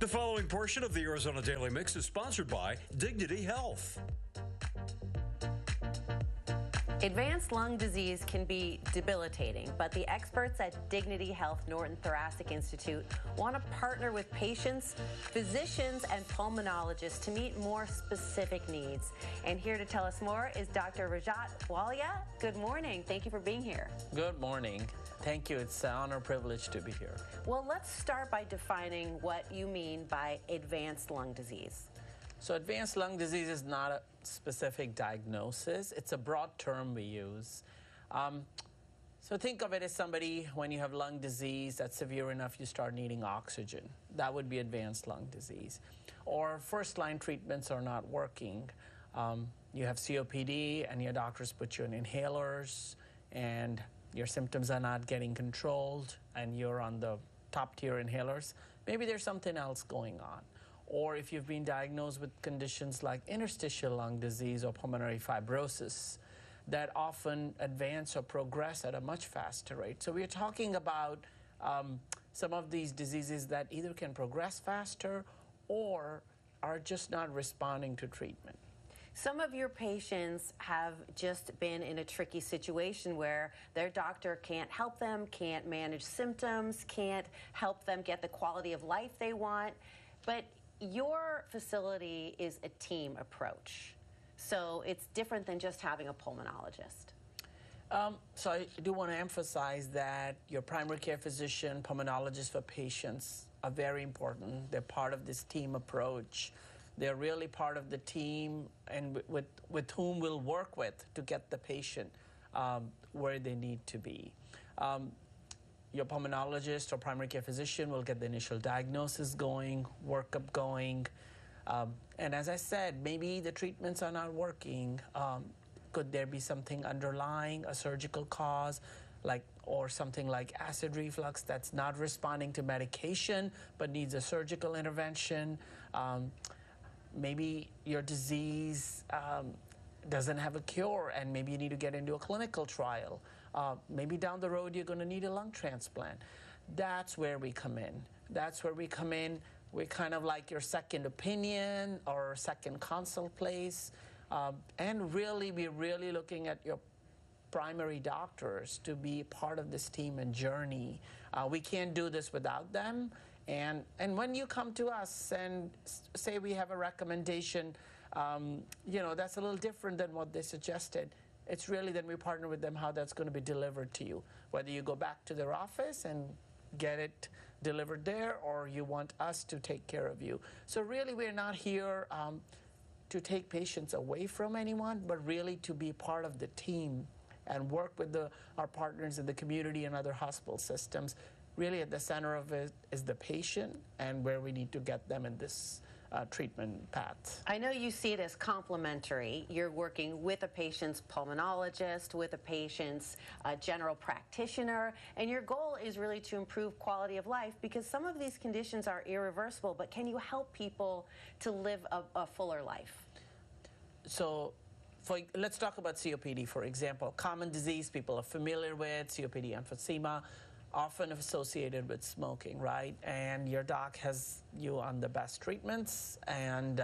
The following portion of the Arizona Daily Mix is sponsored by Dignity Health. Advanced lung disease can be debilitating, but the experts at Dignity Health Norton Thoracic Institute want to partner with patients, physicians, and pulmonologists to meet more specific needs. And here to tell us more is Dr. Rajat Walia. Good morning. Thank you for being here. Good morning. Thank you. It's an honor, privilege to be here. Well, let's start by defining what you mean by advanced lung disease. So advanced lung disease is not a specific diagnosis. It's a broad term we use. So think of it as somebody, when you have lung disease that's severe enough you start needing oxygen. That would be advanced lung disease. Or first-line treatments are not working. You have COPD and your doctors put you on inhalers and your symptoms are not getting controlled and you're on the top-tier inhalers. Maybe there's something else going on. Or if you've been diagnosed with conditions like interstitial lung disease or pulmonary fibrosis that often advance or progress at a much faster rate. So we're talking about some of these diseases that either can progress faster or are just not responding to treatment. Some of your patients have just been in a tricky situation where their doctor can't help them, can't manage symptoms, can't help them get the quality of life they want. But your facility is a team approach, so it's different than just having a pulmonologist. So I do want to emphasize that your primary care physician, pulmonologist for patients are very important. They're part of this team approach. They're really part of the team and with whom we'll work with to get the patient where they need to be. Your pulmonologist or primary care physician will get the initial diagnosis going, workup going. And as I said, maybe the treatments are not working. Could there be something underlying, a surgical cause, or something like acid reflux that's not responding to medication but needs a surgical intervention? Maybe your disease doesn't have a cure and maybe you need to get into a clinical trial. Maybe down the road you're going to need a lung transplant. That's where we come in. That's where we come in. We're kind of like your second opinion or second consult place. And really, we're really looking at your primary doctors to be part of this team and journey. We can't do this without them. And when you come to us and say we have a recommendation, that's a little different than what they suggested. It's really then we partner with them how that's going to be delivered to you. Whether you go back to their office and get it delivered there or you want us to take care of you. So really we're not here to take patients away from anyone, but really to be part of the team and work with our partners in the community and other hospital systems. Really at the center of it is the patient and where we need to get them in this treatment path. I know you see it as complementary. You're working with a patient's pulmonologist, with a patient's general practitioner, and your goal is really to improve quality of life because some of these conditions are irreversible, but can you help people to live a fuller life? So let's talk about COPD, for example. Common disease people are familiar with, COPD emphysema, often associated with smoking, right? And your doc has you on the best treatments, and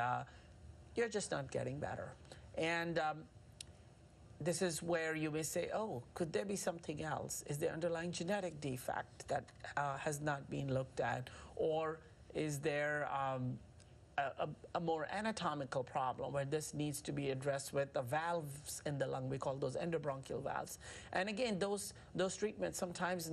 you're just not getting better. And this is where you may say, oh, could there be something else? Is there underlying genetic defect that has not been looked at? Or is there a more anatomical problem where this needs to be addressed with the valves in the lung? We call those endobronchial valves. And again, those treatments sometimes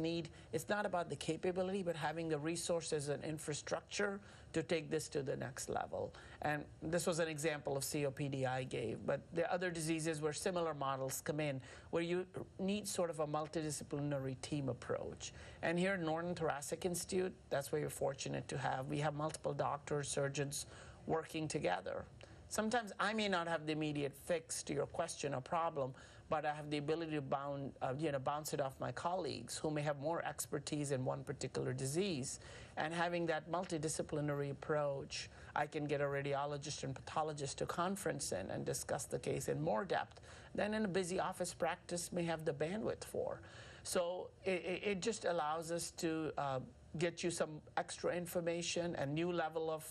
it's not about the capability, but having the resources and infrastructure to take this to the next level. And this was an example of COPD I gave, but there are other diseases where similar models come in, where you need sort of a multidisciplinary team approach. And here at Norton Thoracic Institute, that's where you're fortunate to have. We have multiple doctors, surgeons, working together. Sometimes I may not have the immediate fix to your question or problem, but I have the ability to bounce it off my colleagues who may have more expertise in one particular disease. And having that multidisciplinary approach, I can get a radiologist and pathologist to conference in and discuss the case in more depth than in a busy office practice may have the bandwidth for. So it just allows us to get you some extra information and new level of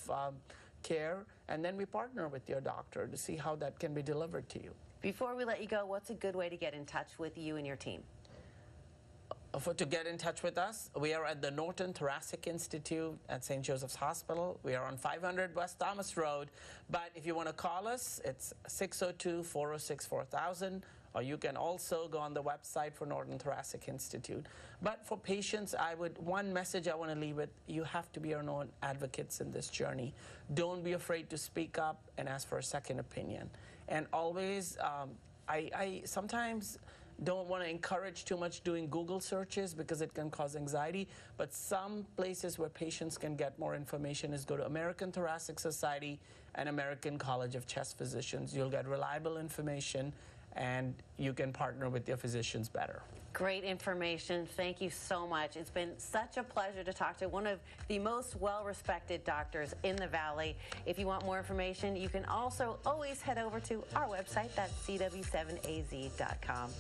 care, and then we partner with your doctor to see how that can be delivered to you. Before we let you go, what's a good way to get in touch with you and your team? To get in touch with us, we are at the Norton Thoracic Institute at St. Joseph's Hospital. We are on 500 West Thomas Road. But if you want to call us, it's 602-406-4000, or you can also go on the website for Norton Thoracic Institute. But for patients, one message I want to leave with, you have to be our own advocates in this journey. Don't be afraid to speak up and ask for a second opinion. And always, I sometimes don't want to encourage too much doing Google searches because it can cause anxiety, but some places where patients can get more information is go to American Thoracic Society and American College of Chest Physicians. You'll get reliable information and you can partner with your physicians better. Great information. Thank you so much. It's been such a pleasure to talk to one of the most well-respected doctors in the Valley. If you want more information, you can also always head over to our website, that's cw7az.com.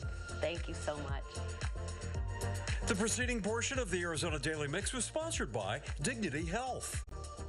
Thank you so much. The preceding portion of the Arizona Daily Mix was sponsored by Dignity Health.